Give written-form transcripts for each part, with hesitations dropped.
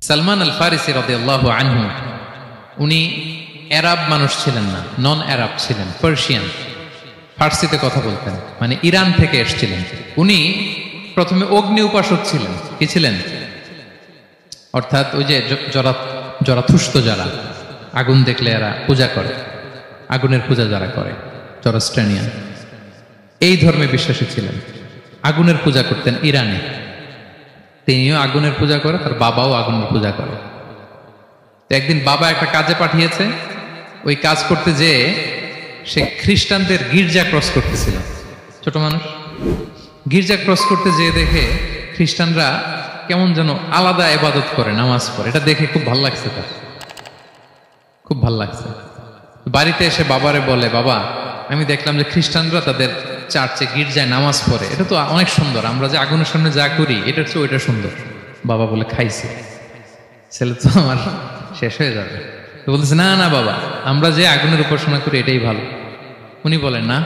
সালমান আল ফারিসি রাদিয়াল্লাহু আনহু উনি আরব মানুষ ছিলেন না, নন আরব ছিলেন, পার্সিয়ান, ফার্সিতে কথা বলতেন, মানে ইরান থেকে এসেছিলেন। উনি প্রথমে অগ্নি উপাসক ছিলেন। কি ছিলেন? অর্থাৎ ওই যে জরাথুষ্ট যারা আগুন দেখলে এরা পূজা করে, আগুনের পূজা যারা করে, জরস্ট্রেনিয়ান, এই ধর্মে বিশ্বাসী ছিলেন। আগুনের পূজা করতেন ইরানে। তিনিও আগুনের পূজা করে, তার বাবাও আগুনের পূজা করে। তো একদিন বাবা একটা কাজে পাঠিয়েছে, ওই কাজ করতে যেয়ে সে খ্রিস্টানদের গির্জা ক্রস করতেছিল। ছোট মানুষ গির্জা ক্রস করতে যেয়ে দেখে খ্রিস্টানরা কেমন যেন আলাদা ইবাদত করে, নামাজ পড়ে। এটা দেখে খুব ভালো লাগছে, তার খুব ভালো লাগছে। বাড়িতে এসে বাবারে বলে, বাবা আমি দেখলাম যে খ্রিস্টানরা তাদের চার্চে গির্জায় নামাজ পড়ে, এটা তো অনেক সুন্দর, আমরা যে আগুনের সামনে যা করি এটার চেয়ে ওইটা সুন্দর। বাবা বলে, খাইছে, ছেলে তো আমার শেষ হয়ে যাবে। তো বলতেছে, না না বাবা, আমরা যে আগুনের উপাসনা করি এটাই ভালো। উনি বলেন, না,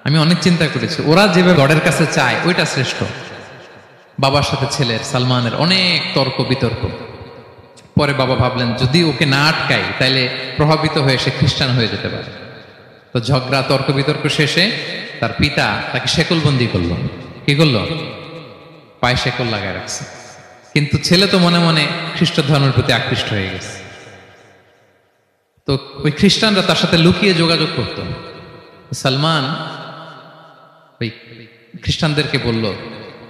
আমি অনেক চিন্তা করেছি, ওরা যেভাবে গডের কাছে চায় ওইটা শ্রেষ্ঠ। বাবার সাথে ছেলের, সালমানের অনেক তর্ক বিতর্ক। পরে বাবা ভাবলেন, যদি ওকে না আটকাই তাহলে প্রভাবিত হয়ে সে খ্রিস্টান হয়ে যেতে পারে। তো ঝগড়া তর্ক বিতর্ক শেষে তার পিতা তাকে শেকলবন্দি করলো। কি করলো? পায়ে শেকল লাগায় রাখছে। কিন্তু ছেলে তো মনে মনে খ্রিস্ট ধর্মের প্রতি আকৃষ্ট হয়ে গেছে। তো ওই খ্রিস্টানরা তার সাথে লুকিয়ে যোগাযোগ করত। সালমান ওই খ্রিস্টানদেরকে বলল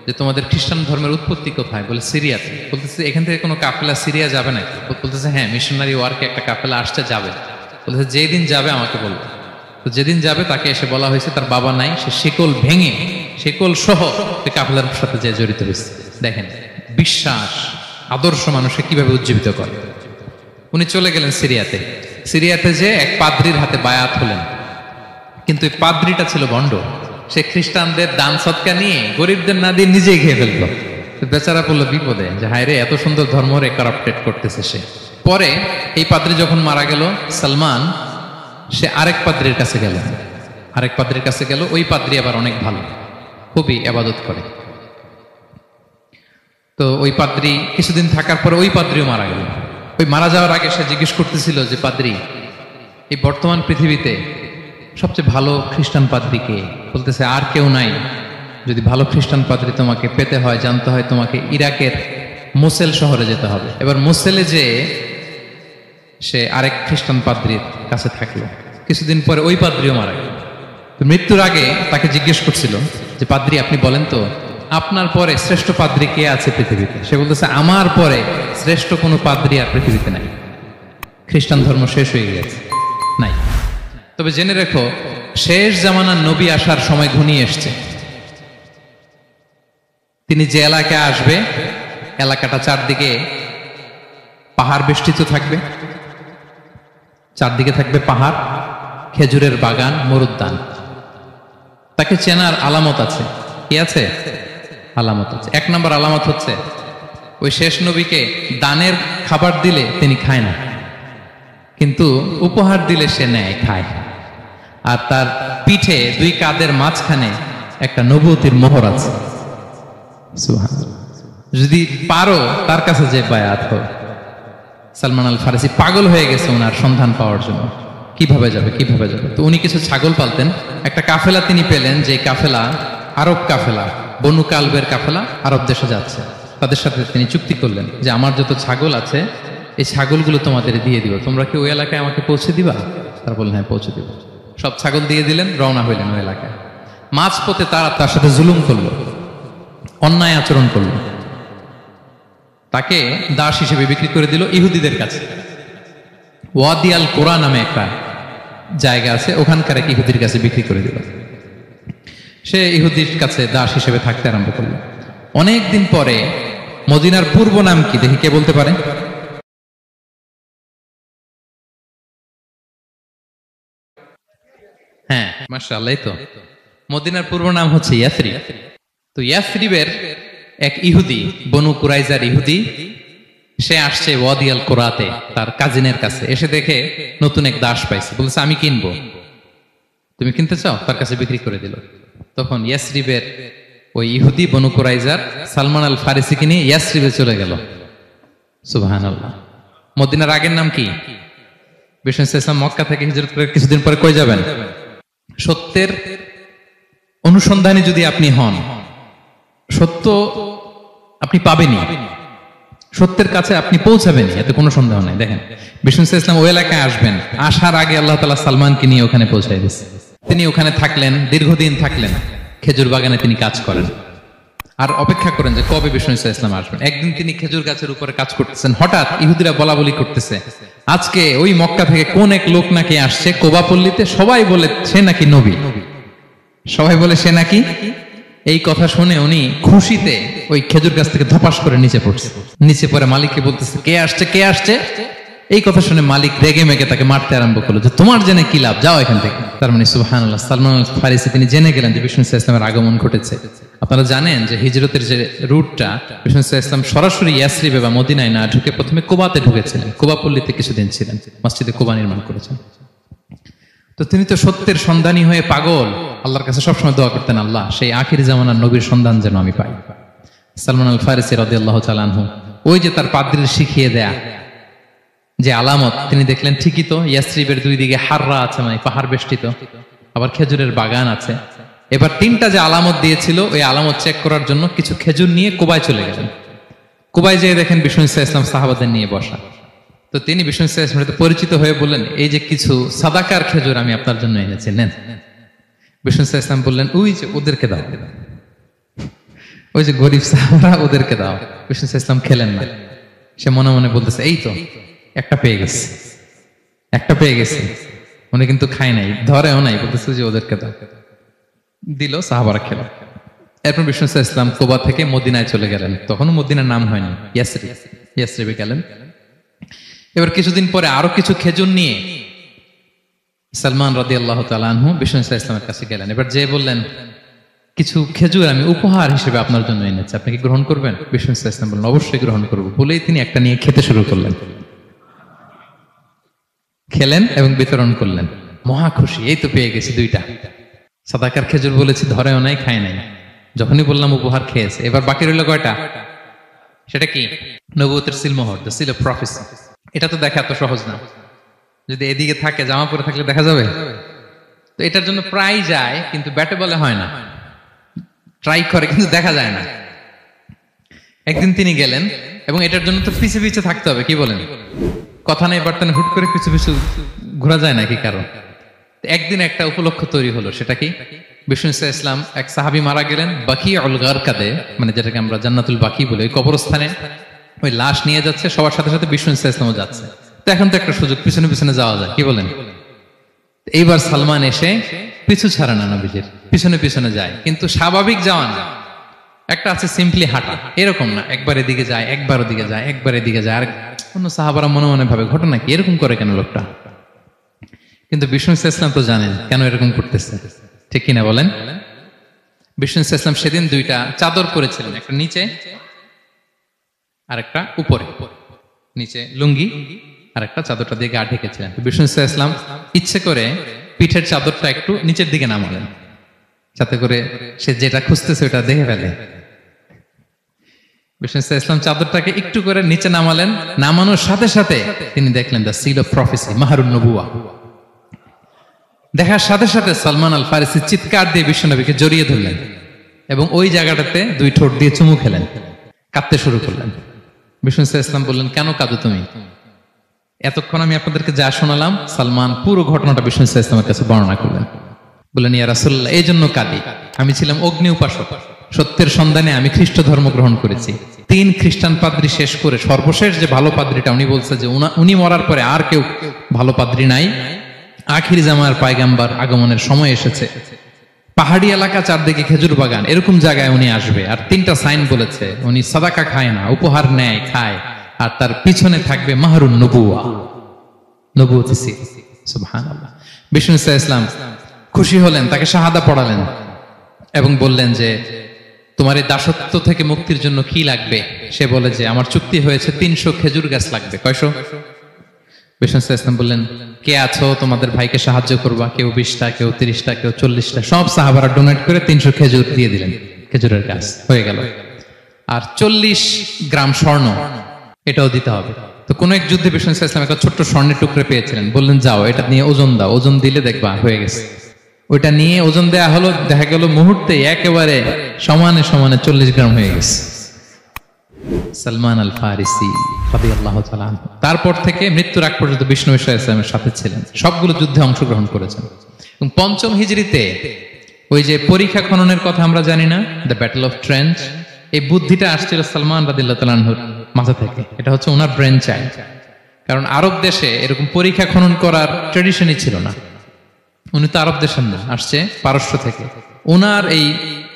যে, তোমাদের খ্রিস্টান ধর্মের উৎপত্তি কোথায়? বলে, সিরিয়াতে। বলতেছে, এখান থেকে কোনো কাফেলা সিরিয়া যাবে নাকি? বলতেছে, হ্যাঁ, মিশনারি ওয়ার্কে একটা কাফেলা আসছে, যাবে। বলতেছে, যেদিন যাবে আমাকে বলবে। তো যেদিন যাবে তাকে এসে বলা হয়েছে তার বাবা নাই, সে শিকল ভেঙে, শিকল সহ কাফেলার সাথে যে জড়িত হয়েছে। দেখেন বিশ্বাস, আদর্শ মানুষকে কিভাবে উজ্জীবিত করে। উনি চলে গেলেন সিরিয়াতে। সিরিয়াতে যে এক পাদ্রির হাতে বায়াত হলেন, কিন্তু এই পাদ্রিটা ছিল ভণ্ড। সে খ্রিস্টানদের দান সৎকা নিয়ে গরিবদের না দিয়ে নিজেই খেয়ে ফেলত। বেচারা পড়লো বিপদে, যে হায় রে, এত সুন্দর ধর্ম রে কারাপ্টেড করতেছে সে। পরে এই পাদ্রি যখন মারা গেল, সালমান সে আরেক পাদ্রির কাছে গেল। আরেক পাদ্রির কাছে গেল। ওই পাদ্রি আবার অনেক ভালো, খুবই ইবাদত করে। তো ওই পাদ্রি কিছুদিন থাকার পরে ওই পাদ্রিও মারা গেল। ওই মারা যাওয়ার আগে সে জিজ্ঞেস করতেছিল যে, পাদ্রি, এই বর্তমান পৃথিবীতে সবচেয়ে ভালো খ্রিস্টান পাদ্রি কে? বলতেছে, আর কেউ নাই। যদি ভালো খ্রিস্টান পাদ্রি তোমাকে পেতে হয়, জানতে হয়, তোমাকে ইরাকের মোসেল শহরে যেতে হবে। এবার মোসেলে যে সে আরেক খ্রিস্টান পাদ্রির কাছে থাকলো। কিছুদিন পরে ওই পাদ্রিও মারা গেল। মৃত্যুর আগে তাকে জিজ্ঞেস করছিল যে, পাদ্রি আপনি বলেন তো, আপনার পরে শ্রেষ্ঠ পাদ্রি কে আছে পৃথিবীতে? সে বলতেছে, আমার পরে শ্রেষ্ঠ কোনো পাদ্রি আর পৃথিবীতে নাই। খ্রিস্টান ধর্ম শেষ হয়ে গেছে, নাই। তবে জেনে রেখো, শেষ জামানার নবী আসার সময় ঘনিয়ে এসছে। তিনি যে এলাকায় আসবে, এলাকাটা চারদিকে পাহাড় বেষ্টিত থাকবে, চারদিকে থাকবে পাহাড়, খেজুরের বাগান, মরুদ্যান। তাকে চেনার আলামত আছে। কি আছে? আলামত আছে। এক নম্বর আলামত হচ্ছে, ওই শেষ নবীকে দানের খাবার দিলে তিনি খায় না, কিন্তু উপহার দিলে সে নেয়, খায়। আর তার পিঠে দুই কাঁধের মাঝখানে একটা নবুয়তির মোহর আছে। সুবহানাল্লাহ। যদি পারো তার কাছে যে বায়াত হও। সালমান আল ফারিসি পাগল হয়ে গেছে ওনার সন্ধান পাওয়ার জন্য। কিভাবে যাবে, কিভাবে যাবে? তো উনি কিছু ছাগল পালতেন। একটা কাফেলা তিনি পেলেন, যে কাফেলা আরব কাফেলা, বনু কালবের কাফেলা, আরব দেশে যাচ্ছে। তাদের সাথে তিনি চুক্তি করলেন যে, আমার যত ছাগল আছে এই ছাগলগুলো তোমাদের দিয়ে দিব, তোমরা কি ওই এলাকায় আমাকে পৌঁছে দিবা? তারা বললেন, হ্যাঁ, পৌঁছে দিব। সব ছাগল দিয়ে দিলেন, রওনা হইলেন ওই এলাকায়। মাঝপথে তারা তার সাথে জুলুম করলো, অন্যায় আচরণ করলো। তাকে দাস হিসেবে বিক্রি করে দিল ইহুদিদের কাছে। ওয়াদি আল কোরা নামে একটা জায়গা আছে, ওখানকার এক ইহুদির কাছে বিক্রি করে দিল। সে ইহুদির কাছে দাস হিসেবে থাকতে আরম্ভ করলো। অনেকদিন পরে, মদিনার পূর্ব নাম কি দেখি, কে বলতে পারে? হ্যাঁ, মাশাআল্লাহ। তো মদিনার পূর্ব নাম হচ্ছে ইয়াসরিব। তো ইয়াসরিবের এক ইহুদি, বনু কুরাইজার ইহুদি, সে আসছে ওয়াদি আল কোরাতে তার কাজিনের কাছে। এসে দেখে নতুন এক দাস পাইছে, বলছে, আমি কিনবো, তুমি কিনতে চাও? তার কাছে বিক্রি করে দিল। তখন ইয়াসরিবের ওই ইহুদি, বনু কুরাইজার, সালমান আল ফারিসিকে নিয়ে ইয়াসরিবে চলে গেল। সুবহানাল্লাহ। মদিনার আগের নাম কি? বিষ্ণু ইসলাম মক্কা থেকে হিজরত করে কিছুদিন পরে কই যাবেন? সত্যের অনুসন্ধানে যদি আপনি হন, সত্য আপনি পাবেনই, সত্যের কাছে আপনি পৌঁছাবেন, এতে কোনো সন্দেহ নাই। দেখেন বিষ্ণু ইসলাম ওই এলাকায় আসবেন, আসার আগে আল্লাহ তাআলা সালমানকে নিয়ে ওখানে পৌঁছায় দিয়েছে। তিনি ওখানে থাকলেন, দীর্ঘদিন থাকলেন, খেজুর বাগানে তিনি কাজ করেন আর অপেক্ষা করেন যে কবে বিষ্ণু ইসলাম আসবেন। একদিন তিনি খেজুর গাছের উপরে কাজ করতেছেন, হঠাৎ ইহুদিরা বলা বলি করতেছে আজকে ওই মক্কা থেকে কোন এক লোক নাকি আসছে কোবা পল্লীতে, সবাই বলে সে নাকি নবী, সবাই বলে সে নাকি। এই কথা শুনে উনি খুশিতে ওই খেজুর গাছ থেকে ধপাস করে নিচে পড়ছে। নিচে পড়ে মালিককে বলতেছে কে আসছে, কে আসছে। এই কথা শুনে মালিক রেগে মেগে তাকে মারতে আরম্ভ করলো যে তোমার জেনে কি লাভ, যাও এখান থেকে। তার মানে সুবহানাল্লাহ, সালমান আল ফারিসি তিনি জেনে গেলেন যে বিষ্ণু ইসলামের আগমন ঘটেছে। আপনারা জানেন যে হিজরতের যে রুটটা, বিষ্ণু ইসলাম সরাসরি ইয়াসরিবে বা মদিনায় না ঢুকে প্রথমে কুবাতে ঢুকেছিলেন, কুবা পল্লীতে কিছুদিন ছিলেন, মসজিদে কুবা নির্মাণ করেছেন। তো তিনি তো সত্যের সন্ধানী হয়ে পাগল, আল্লাহর কাছে সবসময় দোয়া করতেন, আল্লাহ সেই আখির জামানার নবীর সন্ধান যেন আমি পাই। সালমান আল ফারিসি রাদিয়াল্লাহু তাআলা আনহু ওই যে তার পাদ্রীর শিখিয়ে দেয়া যে আলামত তিনি দেখলেন, ঠিকই তো ইয়াসরিবের দুই দিকে হাররা আছে, মানে পাহাড় বেষ্টিত, আবার খেজুরের বাগান আছে। এবার তিনটা যে আলামত দিয়েছিল ওই আলামত চেক করার জন্য কিছু খেজুর নিয়ে কুবায় চলে গেলেন। কুবায় যেয়ে দেখেন বিষ্ণু ইসলাম সাহাবাদের নিয়ে বসা। তো তিনি বিষ্ণু ইসলামের সাথে পরিচিত হয়ে বললেন এই যে কিছু সাদাকার খেজুর আমি আপনার জন্য এনেছি, নেন। বিষ্ণু ইসলাম বললেন ওই যে ওদেরকে দাও, ওই যে গরিব সাহাবারা ওদেরকে দাও। বিষ্ণু ইসলাম খেলেন না, সে মনে মনে বলতেছে এই তো একটা পেয়ে গেছে, একটা পেয়ে গেছে। উনি কিন্তু খায় নাই, ধরেও নাই, বলতেছে যে ওদেরকে দাও। দিল, সাহাবারা খেল। এরপর বিষ্ণু ইসলাম কুবা থেকে মদিনায় চলে গেলেন, তখনও মদিনার নাম হয়নি, ইয়াসরিবে গেলেন। এবার কিছুদিন পরে আরো কিছু খেজুর নিয়ে সালমান রাদিয়াল্লাহু তাআলা আনহু বিষ্ণু ইসলামের কাছে গেলেন। এবার যে বললেন কিছু খেজুর আমি উপহার হিসেবে আপনার জন্য এনেছি, আপনি কি গ্রহণ করবেন? বিষ্ণু ইসলাম বললেন অবশ্যই গ্রহণ করবো। বলেই তিনি একটা নিয়ে খেতে শুরু করলেন, খেলেন এবং বিতরণ করলেন। মহা খুশি, এই তো পেয়ে গেছি দুইটা সাদাকার খেজুর, বলেছি ধরেও নাই, খায় নাই, যখনই বললাম উপহার খেয়েছে। এবার বাকি রইল কয়টা? সেটা কি? নবুয়তের সিলমোহর, দ্য সিল অফ প্রফেসি। এটা তো দেখা এত সহজ না, যদি এদিকে থাকে, জামা পরে থাকলে দেখা যাবে? তো এটার জন্য প্রায় যায়, কিন্তু ব্যাটে বলে হয় না, ট্রাই করে কিন্তু দেখা যায় না। একদিন তিনি গেলেন এবং এটার জন্য তো পিছে পিছে থাকতে হবে, কি বলেন? কথা নেই বার্তা নেই, হুট করে পিছু পিছু ঘোরা যায় নাকি কারো? একদিন একটা উপলক্ষ তৈরি হলো, সেটা কি? বিষ্ণু ইসলাম এক সাহাবী মারা গেলেন বাকিউল গারকাদে, মানে যেটাকে আমরা জান্নাতুল বাকি বলি, ওই কবরস্থানে ওই লাশ নিয়ে যাচ্ছে, সবার সাথে সাথে বিষ্ণু ইসলামও যাচ্ছে। তো এখন তো একটা সুযোগ, পিছনে পিছনে যাওয়া যায়, কি বলেন? এইবার সালমান এসে পিছু ছাড়ে না, নবীজির পিছনে পিছনে যায়, কিন্তু স্বাভাবিক যাওয়া না, একটা আছে সিম্পলি হাঁটা, এরকম না, একবার এদিকে যায়, একবার ওদিকে যায়, একবার এদিকে যায়। আর অন্য সাহাবারা মনে মনে ভাবে ঘটনা কি, এরকম করে কেন লোকটা? কিন্তু বিষ্ণু ইসলাম তো জানেন কেন এরকম করতেছে, ঠিক কিনা বলেন? বিষ্ণু ইসলাম সেদিন দুইটা চাদর পরেছিলেন, একটা নিচে আর একটা উপরে, নিচে লুঙ্গি আর একটা চাদরটা দিয়ে গা ঢেকেছিলেন। বিষ্ণু ইসলাম ইচ্ছে করে পিঠের চাদরটা একটু নিচের দিকে নামালেন, যাতে করে সে যেটা খুঁজতেছে ওটা দেখে ফেলে। বিষ্ণু ইসলাম চাদরটাকে একটু করে নিচে নামালেন, নামানোর সাথে সাথে তিনি দেখলেন দ্য সিল অফ প্রফেসি, মাহরুন নবুয়া। দেখার সাথে সাথে সালমান আল ফারিসি চিৎকার দিয়ে বিশ্বনবীকে জড়িয়ে ধরলেন এবং ওই জায়গাটাতে দুই ঠোঁট দিয়ে চুমু খেলেন, কাঁদতে শুরু করলেন। বিষ্ণু ইসলাম বললেন কেন কাঁদো তুমি? এতক্ষণ আমি আপনাদেরকে যা শোনালাম, সালমান পুরো ঘটনাটা বিষ্ণু ইসলামের কাছে বর্ণনা করলেন। বললেন ইয়া রাসূলুল্লাহ, এই জন্য কাঁদি, আমি ছিলাম অগ্নি উপাসক, সত্যের সন্ধানে আমি খ্রিস্ট ধর্ম গ্রহণ করেছি। 3 খ্রিস্টান পাদ্রী শেষ করে সর্বশেষ যে ভালো পাদ্রীটা, উনি বলছে যে উনি মরার পরে আর কেউ ভালো পাদ্রী নাই, আখির জামার পয়গাম্বার আগমনের সময় এসেছে। পাহাড়ি এলাকা, চারদিকে খেজুর বাগান, এরকম জায়গায় উনি আসবে। আর 3টা সাইন বলেছে, উনি সাদাকা খায় না, উপহার নেয়, খায়, আর তার পিছনে থাকবে মাহরুন নবুয়া, নবুয়তি সিল। সুবহানাল্লাহ। বিষ্ণু ইসলাম খুশি হলেন, তাকে শাহাদা পড়ালেন এবং বললেন যে তোমার এই দাসত্ব থেকে মুক্তির জন্য কি লাগবে? সে বলে যে আমার চুক্তি হয়েছে 300 খেজুর গাছ লাগবে। কয়শো? বিষ্ণু ইসলাম বললেন কে আছো তোমাদের ভাইকে সাহায্য করবা? কেউ 20টা, কেউ 30টা, কেউ 40টা। সব সাহাবারা ডোনেট করে 300 খেজুর দিয়ে দিলেন, খেজুরের গাছ হয়ে গেল। আর 40 গ্রাম স্বর্ণ এটাও দিতে হবে। তো কোন এক যুদ্ধে বিষ্ণু ইসলাম একটা ছোট্ট স্বর্ণের টুকরে পেয়েছিলেন, বললেন যাও এটা নিয়ে ওজন দাও, ওজন দিলে দেখবা হয়ে গেছে। ওইটা নিয়ে ওজন দেয়া হলো, দেখা গেল মুহূর্তে একেবারে সমানে সমানে 40 গ্রাম হয়ে গেছে। সালমান আল ফারিসি রাদিয়াল্লাহু তাআলা আনহু তারপর থেকে মৃত্যুর আগ পর্যন্ত বিষ্ণু ইসলামের সাথে ছিলেন, সবগুলো যুদ্ধে অংশগ্রহণ করেছেন। এবং 5ম হিজরিতে ওই যে পরীক্ষা খননের কথা আমরা জানি না, দ্য ব্যাটল অফ ট্রেঞ্চ, এই বুদ্ধিটা আসছিল সালমান রাদিয়াল্লাহু তাআলা আনহুর মাথা থেকে। এটা হচ্ছে ওনার ব্রেন চাইল্ড, কারণ আরব দেশে এরকম পরীক্ষা খনন করার ট্রেডিশনই ছিল না। উনি তো আরব দেশের না, আসছে পারস্য থেকে। ওনার এই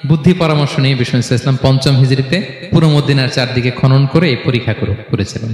বুদ্ধি পরামর্শ নিয়ে বিষ্ণু ইসলাম 5ম হিজরিতে পুরো মদিনার চারদিকে খনন করে এই পরীক্ষা করেছিলেন।